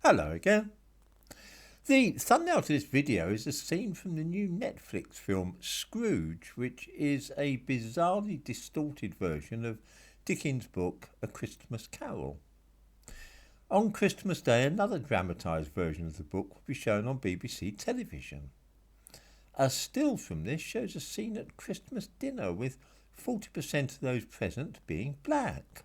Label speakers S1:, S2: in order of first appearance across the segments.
S1: Hello again. The thumbnail to this video is a scene from the new Netflix film Scrooge, which is a bizarrely distorted version of Dicken's book A Christmas Carol. On Christmas Day, another dramatised version of the book will be shown on BBC television. A still from this shows a scene at Christmas dinner with 40% of those present being black.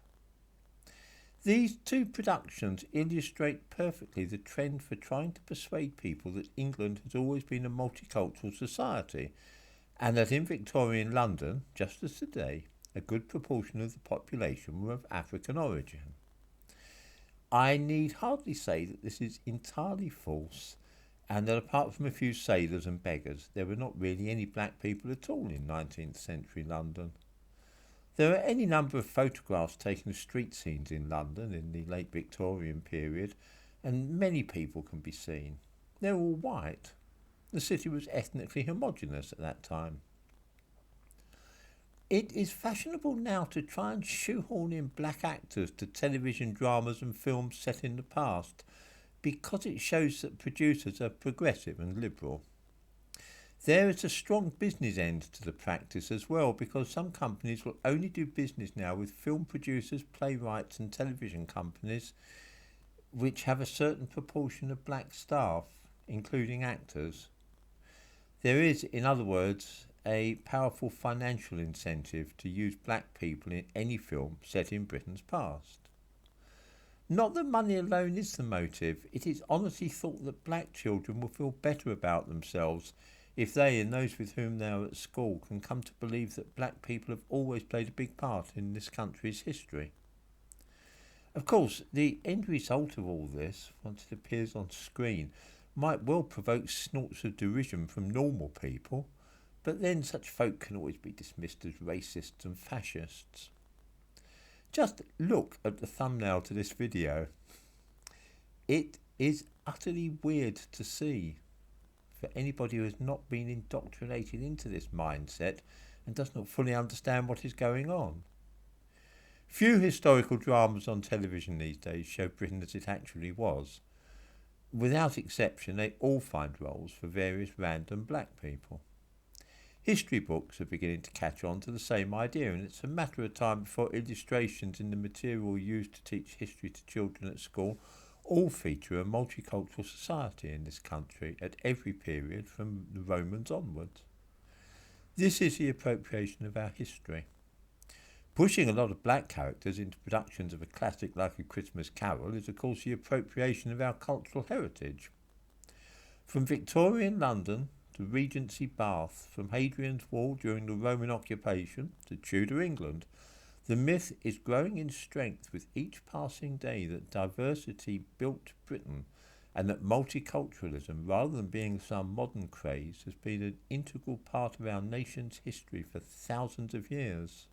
S1: These two productions illustrate perfectly the trend for trying to persuade people that England has always been a multicultural society, and that in Victorian London, just as today, a good proportion of the population were of African origin. I need hardly say that this is entirely false, and that apart from a few sailors and beggars, there were not really any black people at all in 19th century London. There are any number of photographs taken of street scenes in London in the late Victorian period, and many people can be seen. They're all white. The city was ethnically homogeneous at that time. It is fashionable now to try and shoehorn in black actors to television dramas and films set in the past, because it shows that producers are progressive and liberal. There is a strong business end to the practice as well, because some companies will only do business now with film producers, playwrights and television companies which have a certain proportion of black staff, including actors. There is, in other words, a powerful financial incentive to use black people in any film set in Britain's past. Not that money alone is the motive, it is honestly thought that black children will feel better about themselves if they and those with whom they are at school can come to believe that black people have always played a big part in this country's history. Of course, the end result of all this, once it appears on screen, might well provoke snorts of derision from normal people, but then such folk can always be dismissed as racists and fascists. Just look at the thumbnail to this video. It is utterly weird to see. For anybody who has not been indoctrinated into this mindset and does not fully understand what is going on. Few historical dramas on television these days show Britain as it actually was. Without exception, they all find roles for various random black people. History books are beginning to catch on to the same idea, and it's a matter of time before illustrations in the material used to teach history to children at school all feature a multicultural society in this country at every period from the Romans onwards. This is the appropriation of our history. Pushing a lot of black characters into productions of a classic like A Christmas Carol is of course the appropriation of our cultural heritage. From Victorian London to Regency Bath, from Hadrian's Wall during the Roman occupation to Tudor England, the myth is growing in strength with each passing day that diversity built Britain, and that multiculturalism, rather than being some modern craze, has been an integral part of our nation's history for thousands of years.